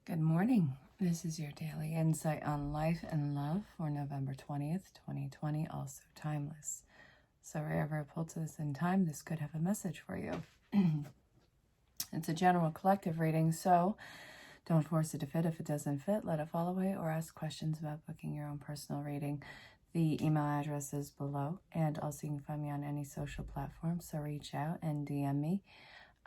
Good morning. This is your daily insight on life and love for November 20th, 2020, also timeless. So wherever it pulls us in time, this could have a message for you. It's a general collective reading, so don't force it to fit. If it doesn't fit, let it fall away or ask questions about booking your own personal reading. The email address is below, and also you can find me on any social platform, so reach out and DM me.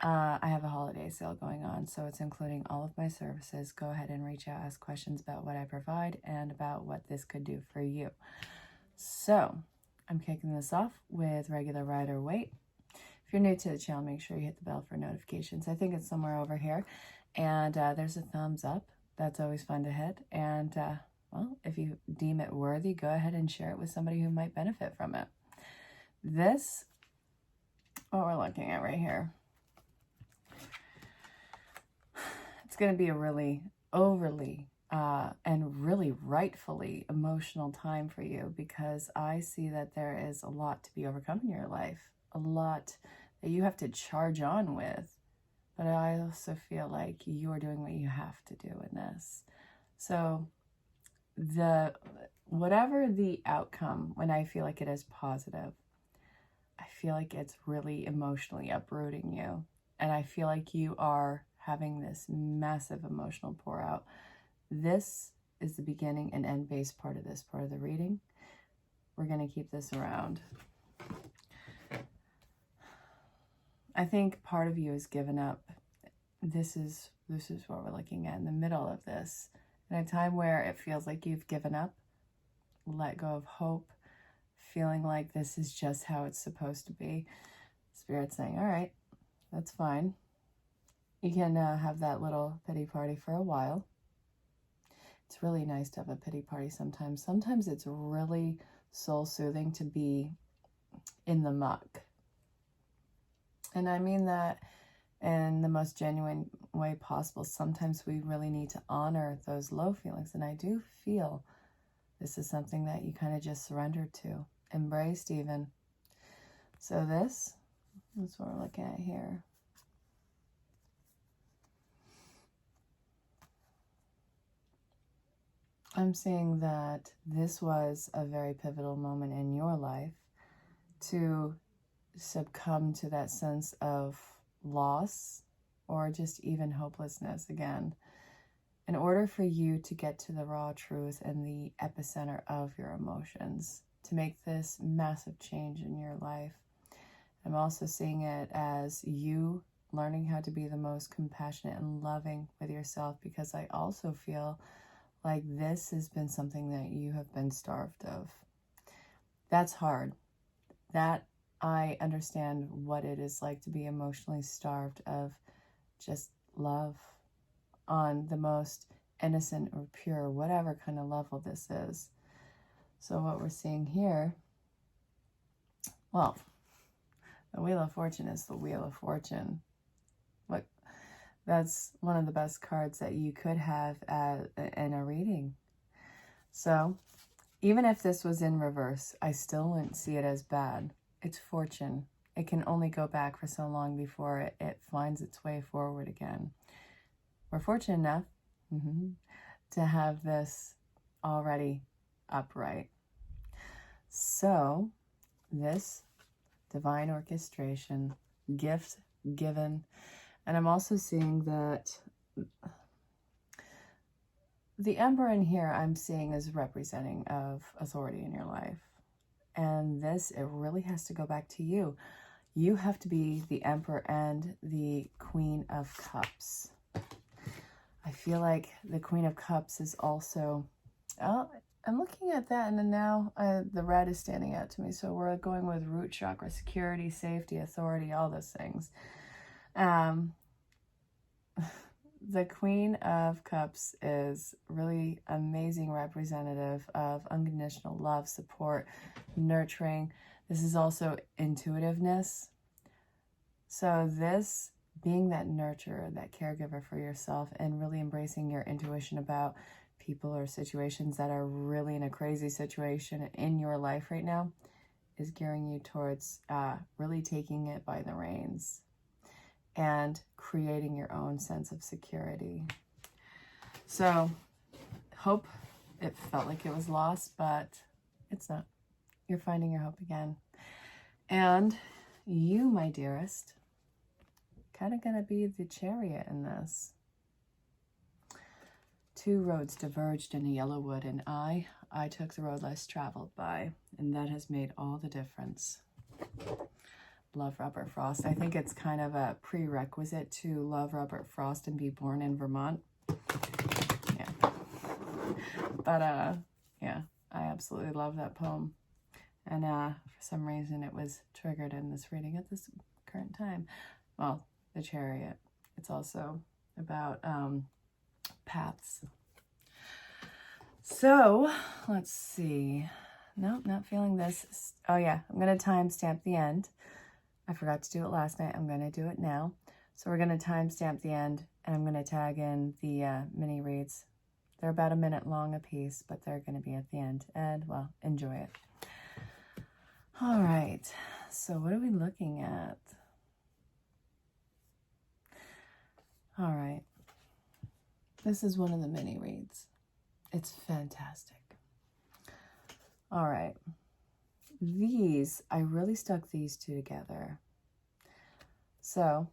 I have a holiday sale going on, so it's including all of my services. Go ahead and reach out, ask questions about what I provide and about what this could do for you. So I'm kicking this off with regular rider weight. If you're new to the channel, make sure you hit the bell for notifications. I think it's somewhere over here, and there's a thumbs up. That's always fun to hit. And well, if you deem it worthy, go ahead and share it with somebody who might benefit from it. This, what we're looking at right here, it's going to be a really overly and really rightfully emotional time for you, because I see that there is a lot to be overcome in your life, a lot that you have to charge on with. But I also feel like you're doing what you have to do in this. So whatever the outcome, when I feel like it is positive, I feel like it's really emotionally uprooting you. And I feel like you are having this massive emotional pour out. This is the beginning and end base part of this part of the reading. We're going to keep this around. I think part of you has given up. This is what we're looking at in the middle of this. In a time where it feels like you've given up, let go of hope, feeling like this is just how it's supposed to be. Spirit's saying, all right, that's fine. You can have that little pity party for a while. It's really nice to have a pity party sometimes. Sometimes it's really soul-soothing to be in the muck. And I mean that in the most genuine way possible. Sometimes we really need to honor those low feelings. And I do feel this is something that you kind of just surrendered to, embraced even. So that's what we're looking at here. I'm seeing that this was a very pivotal moment in your life to succumb to that sense of loss or just even hopelessness again, in order for you to get to the raw truth and the epicenter of your emotions, to make this massive change in your life. I'm also seeing it as you learning how to be the most compassionate and loving with yourself, because I also feel like this has been something that you have been starved of. That's hard. That I understand what it is like to be emotionally starved of just love on the most innocent or pure, whatever kind of level this is. So what we're seeing here, well, the Wheel of Fortune is the Wheel of Fortune. That's one of the best cards that you could have in a reading. So even if this was in reverse, I still wouldn't see it as bad. It's fortune. It can only go back for so long before it finds its way forward again. We're fortunate enough to have this already upright. So this divine orchestration, gift given. And I'm also seeing that the Emperor in here I'm seeing is representing of authority in your life. And this, it really has to go back to you. You have to be the Emperor and the Queen of Cups. I feel like the Queen of Cups is also, oh, I'm looking at that, and then now the red is standing out to me. So we're going with root chakra, security, safety, authority, all those things. The Queen of Cups is really amazing representative of unconditional love, support, nurturing. This is also intuitiveness. So this being that nurturer, that caregiver for yourself, and really embracing your intuition about people or situations that are really in a crazy situation in your life right now is gearing you towards really taking it by the reins and creating your own sense of security. So, hope, it felt like it was lost, but it's not. You're finding your hope again. And you, my dearest, kind of going to be the chariot in this. Two roads diverged in a yellow wood, and I took the road less traveled by, and that has made all the difference. Love Robert Frost. I think it's kind of a prerequisite to love Robert Frost and be born in Vermont. Yeah. But, yeah, I absolutely love that poem. And for some reason it was triggered in this reading at this current time. Well, the chariot. It's also about paths. So, let's see. Nope, not feeling this. Oh yeah, I'm going to timestamp the end. I forgot to do it last night. I'm going to do it now. So we're going to timestamp the end, and I'm going to tag in the mini reads. They're about a minute long a piece, but they're going to be at the end. And, well, enjoy it. All right. So what are we looking at? All right. This is one of the mini reads. It's fantastic. All right. These, I really stuck these two together. So,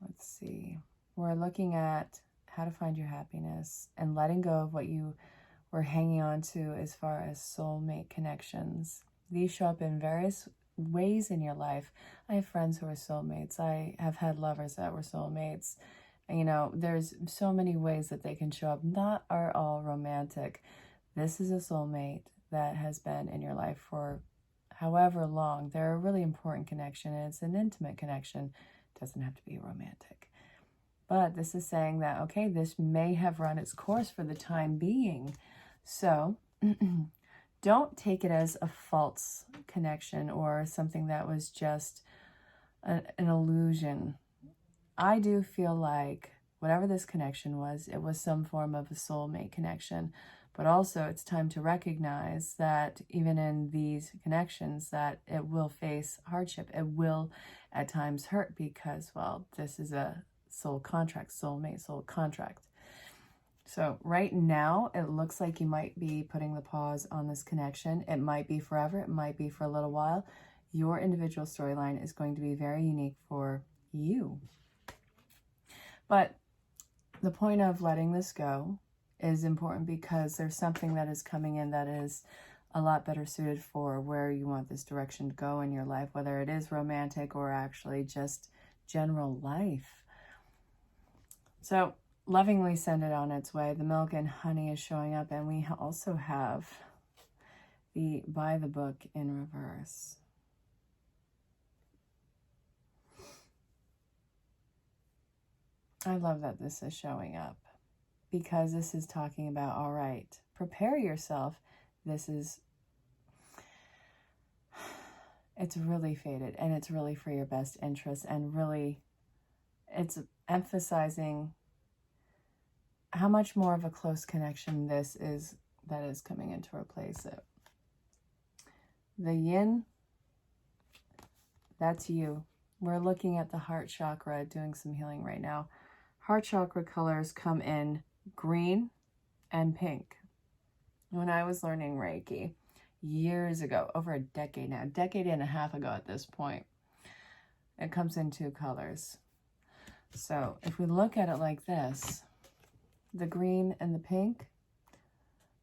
let's see. We're looking at how to find your happiness and letting go of what you were hanging on to as far as soulmate connections. These show up in various ways in your life. I have friends who are soulmates. I have had lovers that were soulmates. You know, there's so many ways that they can show up. Not are all romantic. This is a soulmate that has been in your life for however long. They're a really important connection, and it's an intimate connection. It doesn't have to be romantic. But this is saying that, okay, this may have run its course for the time being. So don't take it as a false connection or something that was just an illusion. I do feel like whatever this connection was, it was some form of a soulmate connection. But also it's time to recognize that even in these connections that it will face hardship. It will at times hurt because, well, this is a soul contract, soulmate soul contract. So right now, it looks like you might be putting the pause on this connection. It might be forever. It might be for a little while. Your individual storyline is going to be very unique for you. But the point of letting this go is important because there's something that is coming in that is a lot better suited for where you want this direction to go in your life, whether it is romantic or actually just general life. So lovingly send it on its way. The milk and honey is showing up, and we also have the by the book in reverse. I love that this is showing up because this is talking about, all right, prepare yourself. This is, it's really fated, and it's really for your best interest, and really it's emphasizing how much more of a close connection this is that is coming in to replace it. The yin, that's you. We're looking at the heart chakra, doing some healing right now. Heart chakra colors come in green and pink. When I was learning Reiki years ago, over a decade now, a decade and a half ago at this point, it comes in two colors. So if we look at it like this, the green and the pink,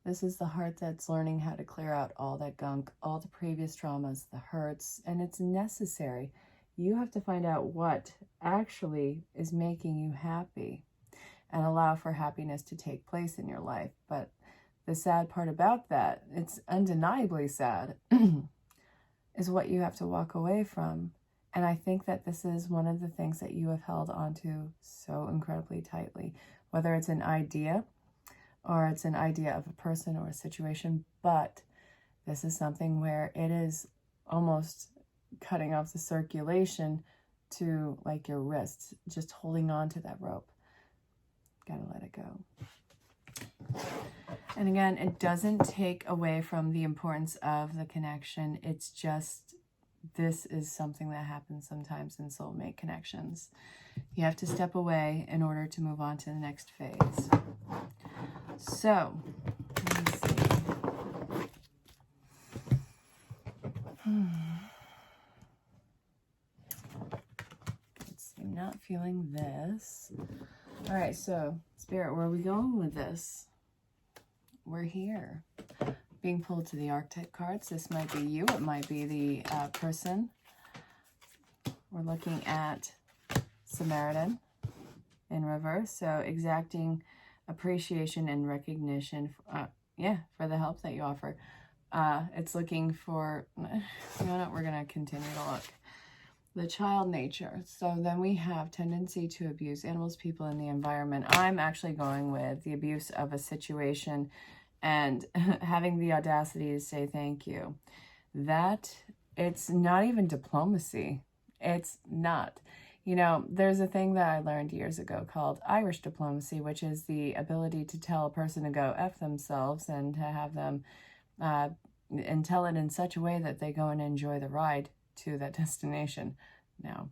this is the heart that's learning how to clear out all that gunk, all the previous traumas, the hurts, and it's necessary. You have to find out what actually is making you happy and allow for happiness to take place in your life. But the sad part about that, it's undeniably sad, is what you have to walk away from. And I think that this is one of the things that you have held onto so incredibly tightly, whether it's an idea or it's an idea of a person or a situation. But this is something where it is almost cutting off the circulation to like your wrists, just holding on to that rope. Gotta let it go. And again, it doesn't take away from the importance of the connection. It's just, this is something that happens sometimes in soulmate connections. You have to step away in order to move on to the next phase. So, let me see. Let's see, I'm not feeling this. All right, so Spirit, where are we going with this? We're here. Being pulled to the archetype cards. This might be you. It might be the person. We're looking at Samaritan in reverse. So exacting appreciation and recognition. For the help that you offer. It's looking for, you know what, we're going to continue to look. The child nature. So then we have tendency to abuse animals, people, and the environment. I'm actually going with the abuse of a situation and having the audacity to say thank you. That, it's not even diplomacy. It's not. You know, there's a thing that I learned years ago called Irish diplomacy, which is the ability to tell a person to go F themselves and to have them, and tell it in such a way that they go and enjoy the ride to that destination. Now,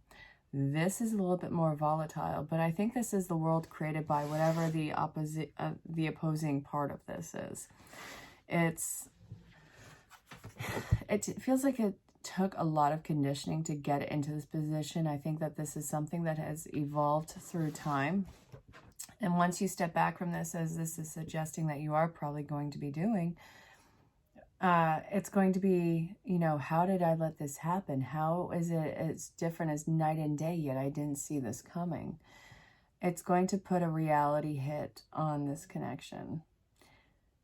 this is a little bit more volatile, but I think this is the world created by whatever the opposing part of this is. It feels like it took a lot of conditioning to get into this position. I think that this is something that has evolved through time. And once you step back from this, as this is suggesting that you are probably going to be doing, it's going to be, you know, how did I let this happen? How is it as different as night and day, yet I didn't see this coming? It's going to put a reality hit on this connection.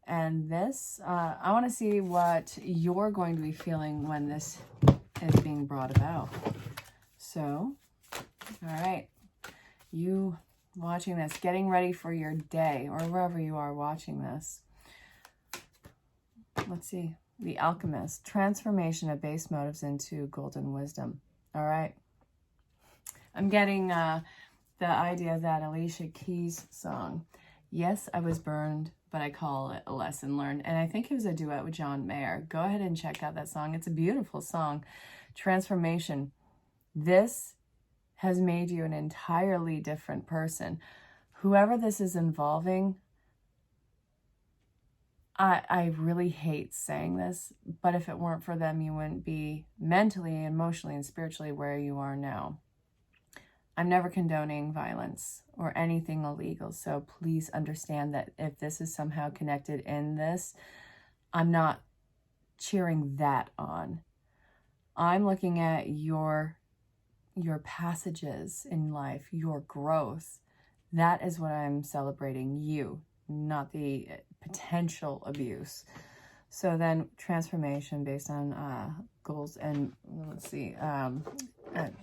And this, I want to see what you're going to be feeling when this is being brought about. So, all right, you watching this, getting ready for your day, or wherever you are watching this. Let's see. The Alchemist. Transformation of base motives into golden wisdom. All right. I'm getting the idea of that Alicia Keys song. Yes, I was burned, but I call it a lesson learned. And I think it was a duet with John Mayer. Go ahead and check out that song. It's a beautiful song. Transformation. This has made you an entirely different person. Whoever this is involving, I really hate saying this, but if it weren't for them, you wouldn't be mentally, emotionally, and spiritually where you are now. I'm never condoning violence or anything illegal, so please understand that if this is somehow connected in this, I'm not cheering that on. I'm looking at your passages in life, your growth. That is what I'm celebrating, you, not the potential abuse. So then transformation based on goals and, let's see, the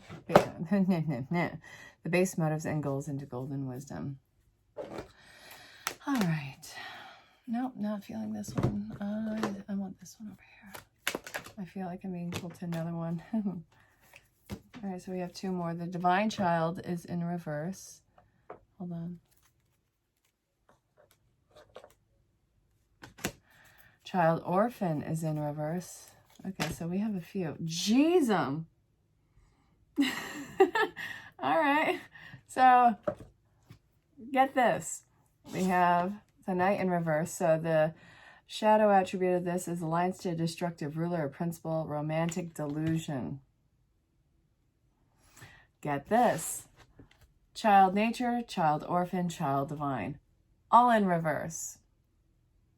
base motives and goals into golden wisdom. All right. Nope, not feeling this one. I want this one over here. I feel like I'm being pulled to another one. All right, so we have two more. The Divine Child is in reverse. Hold on. Child Orphan is in reverse. Okay, so we have a few. Jeez. All right. So get this. We have the Knight in reverse. So the shadow attribute of this is alliance to a destructive ruler or principle, romantic delusion. Get this. Child nature, child orphan, child divine. All in reverse.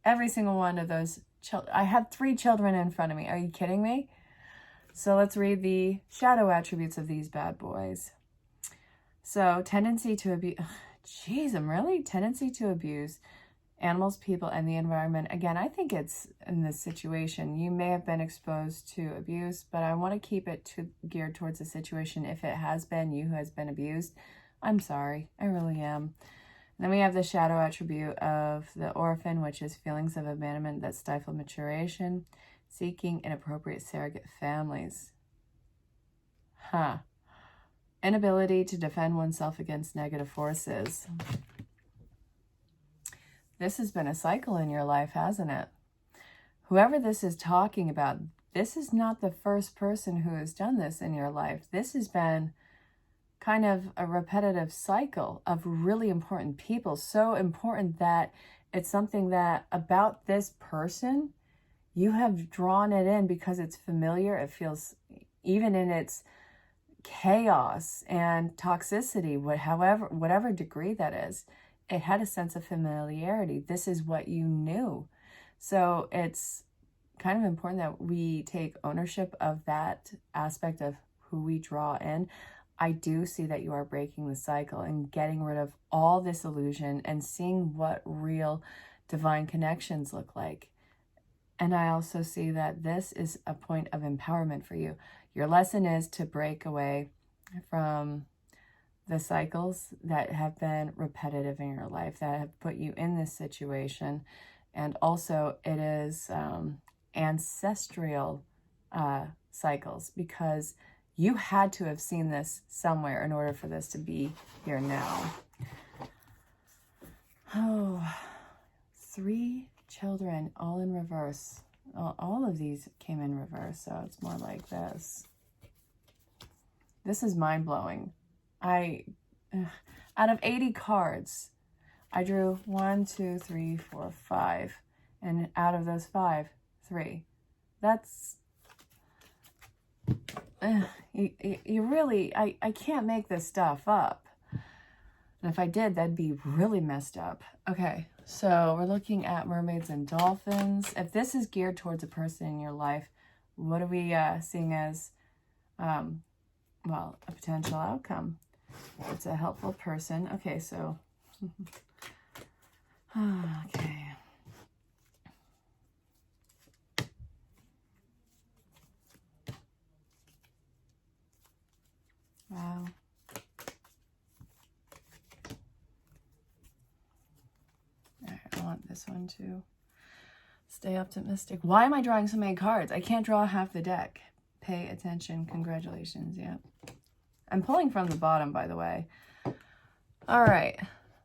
Every single one of those children. I have 3 children in front of me. Are you kidding me? So let's read the shadow attributes of these bad boys. So tendency to abuse. Jeez, tendency to abuse animals, people, and the environment. Again, I think it's in this situation. You may have been exposed to abuse, but I want to keep it geared towards the situation. If it has been you who has been abused, I'm sorry. I really am. Then we have the shadow attribute of the orphan, which is feelings of abandonment that stifle maturation, seeking inappropriate surrogate families. Inability to defend oneself against negative forces. This has been a cycle in your life, hasn't it? Whoever this is talking about, this is not the first person who has done this in your life. This has been kind of a repetitive cycle of really important people. So important that it's something that about this person, you have drawn it in because it's familiar. It feels, even in its chaos and toxicity, whatever degree that is, it had a sense of familiarity. This is what you knew. So it's kind of important that we take ownership of that aspect of who we draw in. I do see that you are breaking the cycle and getting rid of all this illusion and seeing what real divine connections look like. And I also see that this is a point of empowerment for you. Your lesson is to break away from the cycles that have been repetitive in your life, that have put you in this situation. And also it is ancestral cycles, because you had to have seen this somewhere in order for this to be here now. Oh, 3 children, all in reverse. All of these came in reverse, so it's more like this. This is mind-blowing. Out of 80 cards, I drew 1, 2, 3, 4, 5. And out of those 5, 3. That's... you really... I can't make this stuff up. And if I did, that'd be really messed up. Okay, so we're looking at mermaids and dolphins. If this is geared towards a person in your life, what are we seeing as, well, a potential outcome? It's a helpful person. Okay, so, okay. Wow. I want this one to stay optimistic. Why am I drawing so many cards? I can't draw half the deck. Pay attention. Congratulations. Yeah. I'm pulling from the bottom, by the way. All right.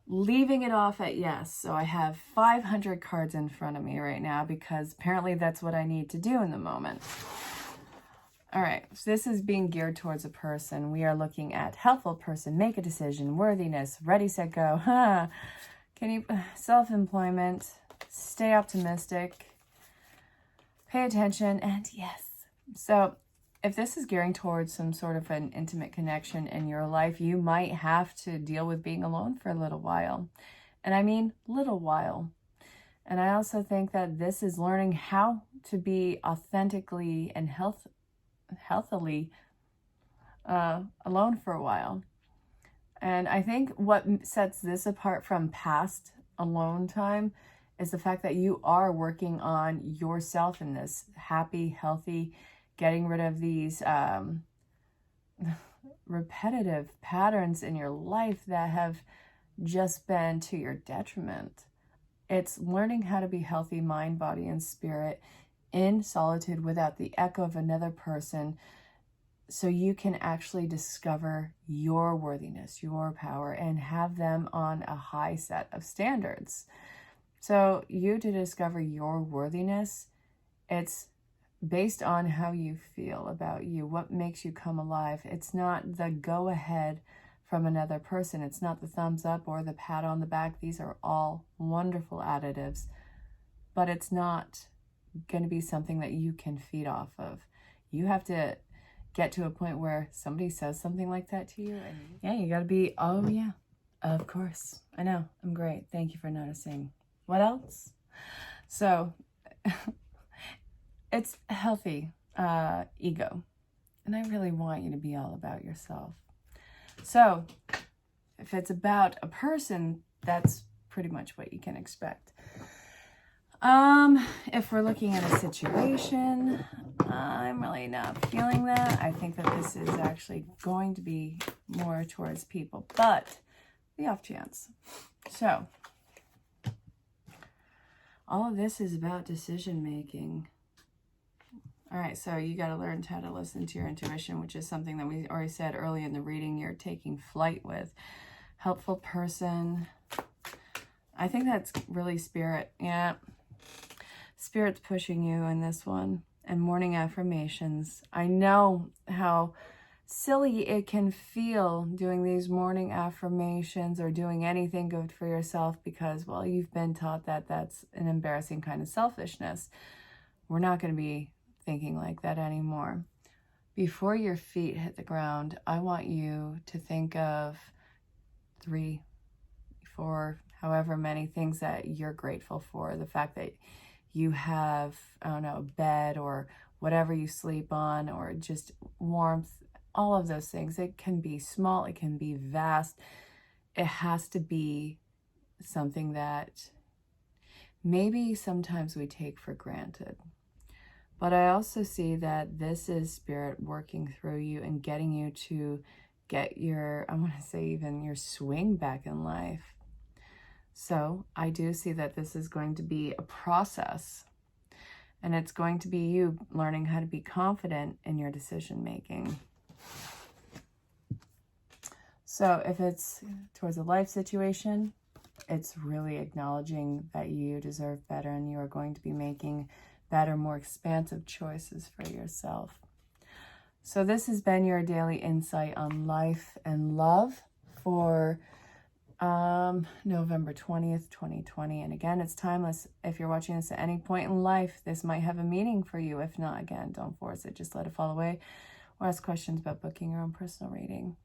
Leaving it off at yes. So I have 500 cards in front of me right now because apparently that's what I need to do in the moment. All right. So this is being geared towards a person. We are looking at helpful person, make a decision, worthiness, ready, set, go. Can you, self-employment, stay optimistic, pay attention, and yes. So if this is gearing towards some sort of an intimate connection in your life, you might have to deal with being alone for a little while. And I mean little while. And I also think that this is learning how to be authentically and healthily alone for a while. And I think what sets this apart from past alone time is the fact that you are working on yourself in this happy, healthy, getting rid of these repetitive patterns in your life that have just been to your detriment. It's learning how to be healthy, mind, body, and spirit in solitude without the echo of another person, so you can actually discover your worthiness, your power, and have them on a high set of standards. So you to discover your worthiness, it's based on how you feel about you, what makes you come alive. It's not the go ahead from another person. It's not the thumbs up or the pat on the back. These are all wonderful additives, but it's not going to be something that you can feed off of. You have to get to a point where somebody says something like that to you, and yeah, you got to be, oh yeah, of course. I know, I'm great. Thank you for noticing. What else? So it's healthy ego. And I really want you to be all about yourself. So if it's about a person, that's pretty much what you can expect. If we're looking at a situation, I'm really not feeling that. I think that this is actually going to be more towards people, but the off chance. So all of this is about decision making. All right, so you got to learn how to listen to your intuition, which is something that we already said early in the reading. You're taking flight with. Helpful person. I think that's really spirit. Yeah. Spirit's pushing you in this one. And morning affirmations. I know how silly it can feel doing these morning affirmations or doing anything good for yourself because, well, you've been taught that that's an embarrassing kind of selfishness. We're not going to be thinking like that anymore. Before your feet hit the ground, I want you to think of 3, 4, however many things that you're grateful for. The fact that you have, I don't know, a bed or whatever you sleep on, or just warmth, all of those things. It can be small, it can be vast. It has to be something that maybe sometimes we take for granted. But I also see that this is Spirit working through you and getting you to get your, I want to say even your swing back in life. So I do see that this is going to be a process, and it's going to be you learning how to be confident in your decision making. So if it's towards a life situation, it's really acknowledging that you deserve better and you are going to be making better, more expansive choices for yourself. So this has been your daily insight on life and love for November 20th, 2020. And again, it's timeless. If you're watching this at any point in life, this might have a meaning for you. If not, again, don't force it. Just let it fall away or ask questions about booking your own personal reading.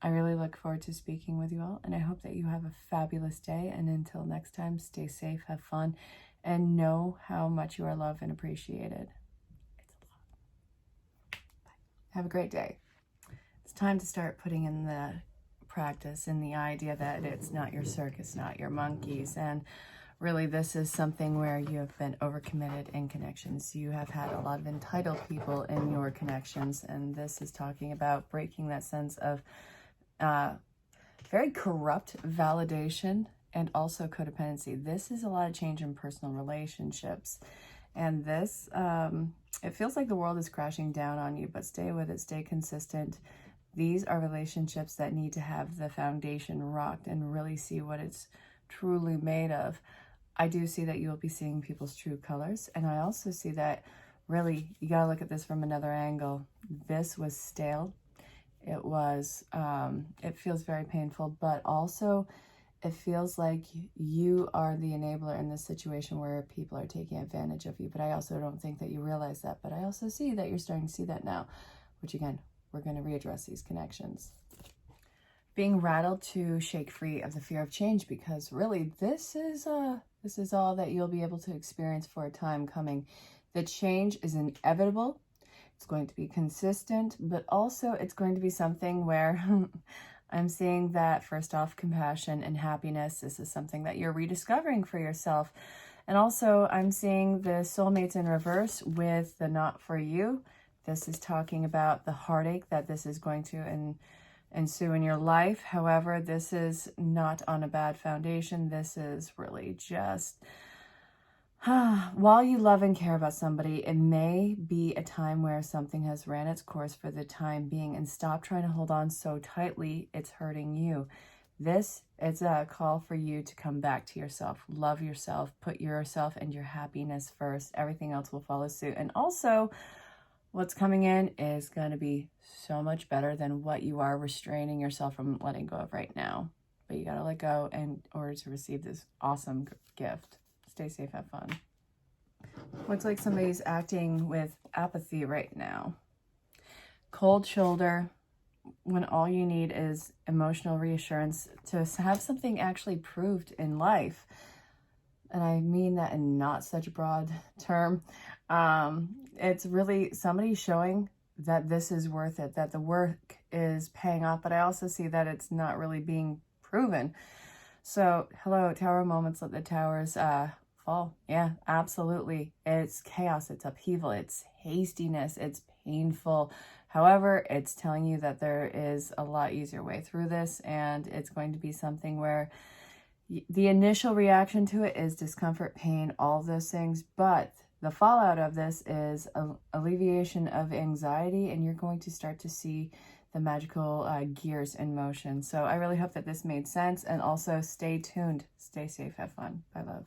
I really look forward to speaking with you all, and I hope that you have a fabulous day. And until next time, stay safe, have fun, and know how much you are loved and appreciated. It's a lot. Bye. Have a great day. It's time to start putting in the practice and the idea that it's not your circus, not your monkeys. And really, this is something where you have been overcommitted in connections. You have had a lot of entitled people in your connections, and this is talking about breaking that sense of very corrupt validation and also codependency. This is a lot of change in personal relationships. And this, it feels like the world is crashing down on you, but stay with it, stay consistent. These are relationships that need to have the foundation rocked and really see what it's truly made of. I do see that you'll be seeing people's true colors. And I also see that really, you got to look at this from another angle. This was stale. It was, it feels very painful, but also it feels like you are the enabler in this situation where people are taking advantage of you. But I also don't think that you realize that. But I also see that you're starting to see that now, which again, we're going to readdress these connections. Being rattled to shake free of the fear of change, because really this is all that you'll be able to experience for a time coming. The change is inevitable. It's going to be consistent, but also it's going to be something where I'm seeing that first off, compassion and happiness. This is something that you're rediscovering for yourself. And also I'm seeing the soulmates in reverse with the not for you. This is talking about the heartache that this is going to ensue in your life. However, this is not on a bad foundation. This is really just, while you love and care about somebody, it may be a time where something has ran its course for the time being, and stop trying to hold on so tightly. It's hurting you. This is a call for you to come back to yourself, love yourself, put yourself and your happiness first. Everything else will follow suit. And also, what's coming in is going to be so much better than what you are restraining yourself from letting go of right now. But you got to let go in order to receive this awesome gift. Stay safe, have fun. Looks like somebody's acting with apathy right now. Cold shoulder, when all you need is emotional reassurance to have something actually proved in life. And I mean that in not such a broad term. It's really somebody showing that this is worth it, that the work is paying off, but I also see that it's not really being proven. So, hello, tower moments, let the towers fall. Yeah, absolutely. It's chaos, it's upheaval, it's hastiness, it's painful. However, it's telling you that there is a lot easier way through this, and it's going to be something where the initial reaction to it is discomfort, pain, all of those things, but the fallout of this is alleviation of anxiety, and you're going to start to see the magical gears in motion. So I really hope that this made sense, and also stay tuned, stay safe, have fun. Bye, love.